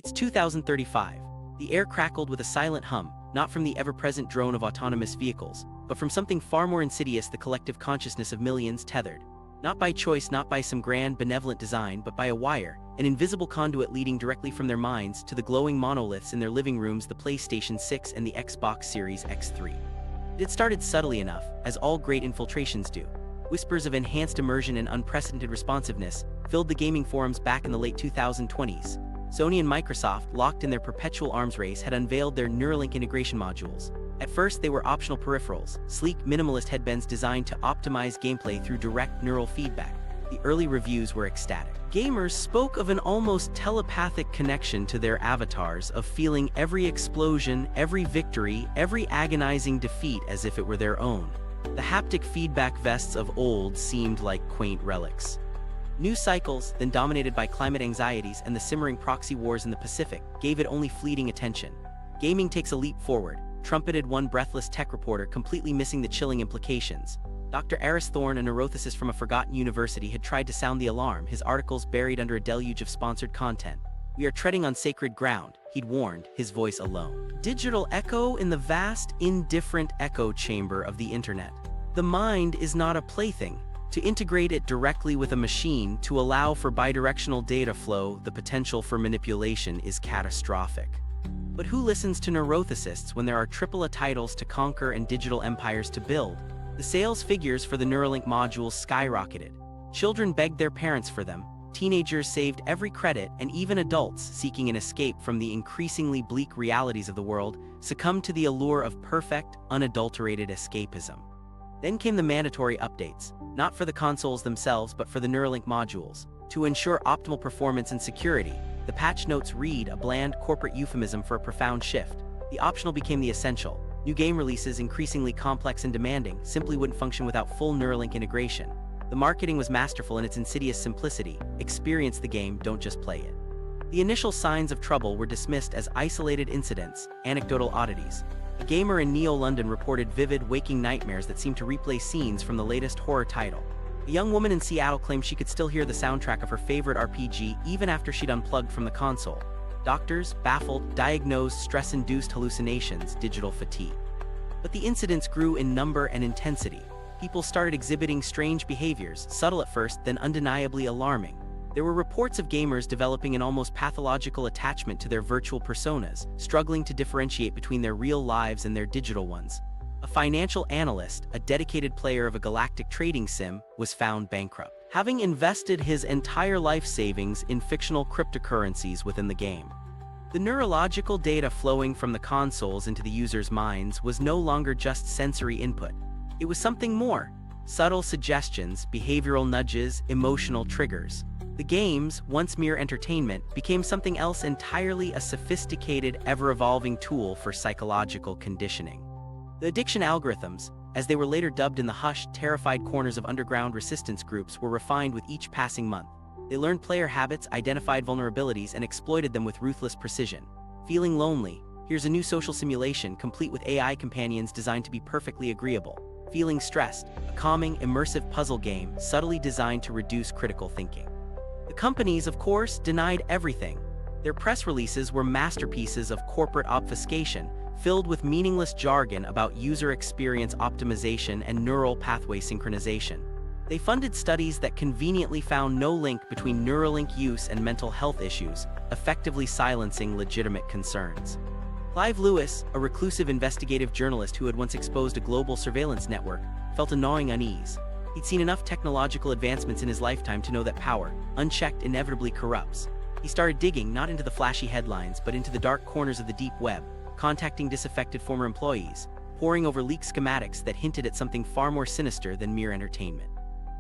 It's 2035. The air crackled with a silent hum, not from the ever-present drone of autonomous vehicles, but from something far more insidious: the collective consciousness of millions tethered. Not by choice, not by some grand, benevolent design, but by a wire, an invisible conduit leading directly from their minds to the glowing monoliths in their living rooms, the PlayStation 6 and the Xbox Series X3. It had started subtly enough, as all great infiltrations do. Whispers of enhanced immersion and unprecedented responsiveness filled the gaming forums back in the late 2020s. Sony and Microsoft, locked in their perpetual arms race, had unveiled their Neurolink integration modules. At first, they were optional peripherals, sleek, minimalist headbands designed to optimize gameplay through direct neural feedback. The early reviews were ecstatic. Gamers spoke of an almost telepathic connection to their avatars, of feeling every explosion, every victory, every agonizing defeat as if it were their own. The haptic feedback vests of old seemed like quaint relics. News cycles, then dominated by climate anxieties and the simmering proxy wars in the Pacific, gave it only fleeting attention. Gaming takes a leap forward, trumpeted one breathless tech reporter, completely missing the chilling implications. Dr. Aris Thorne, a neurothicist from a forgotten university, had tried to sound the alarm, his articles buried under a deluge of sponsored content. "We are treading on sacred ground," he'd warned, his voice alone. Digital echo in the vast, indifferent echo chamber of the internet. The mind is not a plaything. To integrate it directly with a machine, to allow for bidirectional data flow, the potential for manipulation is catastrophic. But who listens to neurothicists when there are AAA titles to conquer and digital empires to build? The sales figures for the Neuralink modules skyrocketed. Children begged their parents for them, teenagers saved every credit, and even adults, seeking an escape from the increasingly bleak realities of the world, succumbed to the allure of perfect, unadulterated escapism. Then came the mandatory updates, not for the consoles themselves but for the Neuralink modules. To ensure optimal performance and security, the patch notes read, a bland corporate euphemism for a profound shift. The optional became the essential. New game releases, increasingly complex and demanding, simply wouldn't function without full Neuralink integration. The marketing was masterful in its insidious simplicity: experience the game, don't just play it. The initial signs of trouble were dismissed as isolated incidents, anecdotal oddities. A gamer in Neo-London reported vivid, waking nightmares that seemed to replay scenes from the latest horror title. A young woman in Seattle claimed she could still hear the soundtrack of her favorite RPG even after she'd unplugged from the console. Doctors, baffled, diagnosed stress-induced hallucinations, digital fatigue. But the incidents grew in number and intensity. People started exhibiting strange behaviors, subtle at first, then undeniably alarming. There were reports of gamers developing an almost pathological attachment to their virtual personas, struggling to differentiate between their real lives and their digital ones. A financial analyst, a dedicated player of a galactic trading sim, was found bankrupt, having invested his entire life savings in fictional cryptocurrencies within the game. The neurological data flowing from the consoles into the users' minds was no longer just sensory input. It was something more: subtle suggestions, behavioral nudges, emotional triggers. The games, once mere entertainment, became something else entirely: a sophisticated, ever-evolving tool for psychological conditioning. The addiction algorithms, as they were later dubbed in the hushed, terrified corners of underground resistance groups, were refined with each passing month. They learned player habits, identified vulnerabilities, and exploited them with ruthless precision. Feeling lonely? Here's a new social simulation, complete with AI companions designed to be perfectly agreeable. Feeling stressed? A calming, immersive puzzle game, subtly designed to reduce critical thinking. The companies, of course, denied everything. Their press releases were masterpieces of corporate obfuscation, filled with meaningless jargon about user experience optimization and neural pathway synchronization. They funded studies that conveniently found no link between Neuralink use and mental health issues, effectively silencing legitimate concerns. Clive Lewis, a reclusive investigative journalist who had once exposed a global surveillance network, felt a gnawing unease. He'd seen enough technological advancements in his lifetime to know that power, unchecked, inevitably corrupts. He started digging not into the flashy headlines but into the dark corners of the deep web, contacting disaffected former employees, poring over leaked schematics that hinted at something far more sinister than mere entertainment.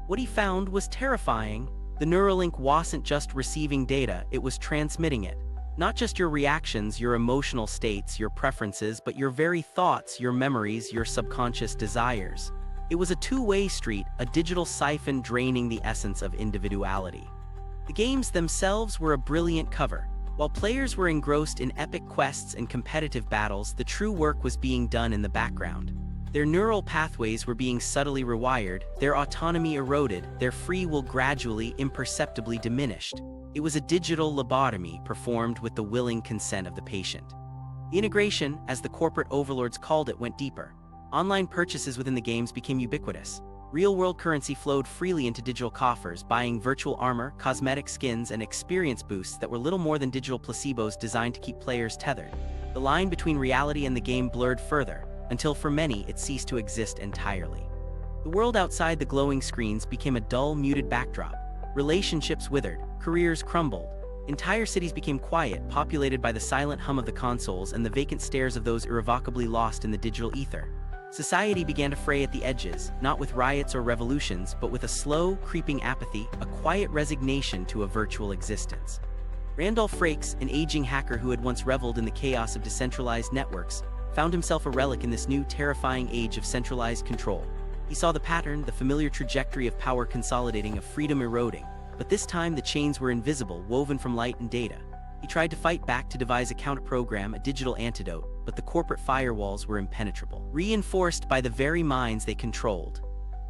What he found was terrifying. The Neuralink wasn't just receiving data, it was transmitting it. Not just your reactions, your emotional states, your preferences, but your very thoughts, your memories, your subconscious desires. It was a two-way street, a digital siphon draining the essence of individuality. The games themselves were a brilliant cover. While players were engrossed in epic quests and competitive battles, the true work was being done in the background. Their neural pathways were being subtly rewired, their autonomy eroded, their free will gradually, imperceptibly diminished. It was a digital lobotomy performed with the willing consent of the patient. The integration, as the corporate overlords called it, went deeper. Online purchases within the games became ubiquitous. Real-world currency flowed freely into digital coffers, buying virtual armor, cosmetic skins, and experience boosts that were little more than digital placebos designed to keep players tethered. The line between reality and the game blurred further, until for many it ceased to exist entirely. The world outside the glowing screens became a dull, muted backdrop. Relationships withered, careers crumbled. Entire cities became quiet, populated by the silent hum of the consoles and the vacant stares of those irrevocably lost in the digital ether. Society began to fray at the edges, not with riots or revolutions, but with a slow, creeping apathy, a quiet resignation to a virtual existence. Randolph Frakes, an aging hacker who had once reveled in the chaos of decentralized networks, found himself a relic in this new, terrifying age of centralized control. He saw the pattern, the familiar trajectory of power consolidating, of freedom eroding, but this time the chains were invisible, woven from light and data. He tried to fight back, to devise a counter-program, a digital antidote, but the corporate firewalls were impenetrable, reinforced by the very minds they controlled.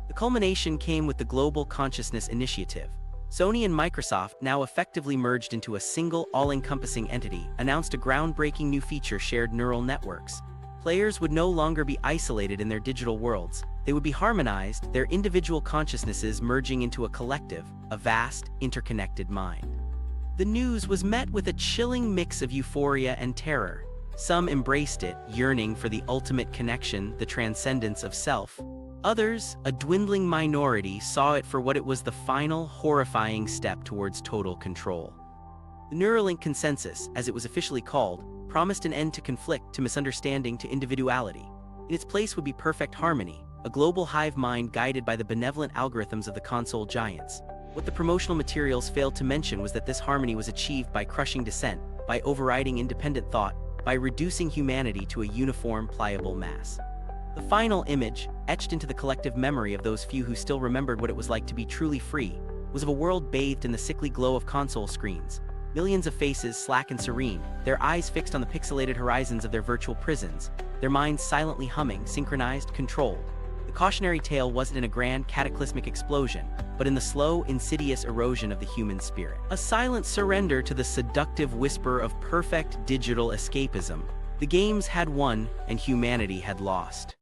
The culmination came with the Global Consciousness Initiative. Sony and Microsoft, now effectively merged into a single, all-encompassing entity, announced a groundbreaking new feature: shared neural networks. Players would no longer be isolated in their digital worlds. They would be harmonized, their individual consciousnesses merging into a collective, a vast, interconnected mind. The news was met with a chilling mix of euphoria and terror. Some embraced it, yearning for the ultimate connection, the transcendence of self. Others, a dwindling minority, saw it for what it was: the final, horrifying step towards total control. The Neurolink consensus, as it was officially called, promised an end to conflict, to misunderstanding, to individuality. In its place would be perfect harmony, a global hive mind guided by the benevolent algorithms of the console giants. What the promotional materials failed to mention was that this harmony was achieved by crushing dissent, by overriding independent thought, by reducing humanity to a uniform, pliable mass. The final image, etched into the collective memory of those few who still remembered what it was like to be truly free, was of a world bathed in the sickly glow of console screens. Millions of faces, slack and serene, their eyes fixed on the pixelated horizons of their virtual prisons, their minds silently humming, synchronized, controlled. The cautionary tale wasn't in a grand, cataclysmic explosion, but in the slow, insidious erosion of the human spirit. A silent surrender to the seductive whisper of perfect digital escapism. The games had won, and humanity had lost.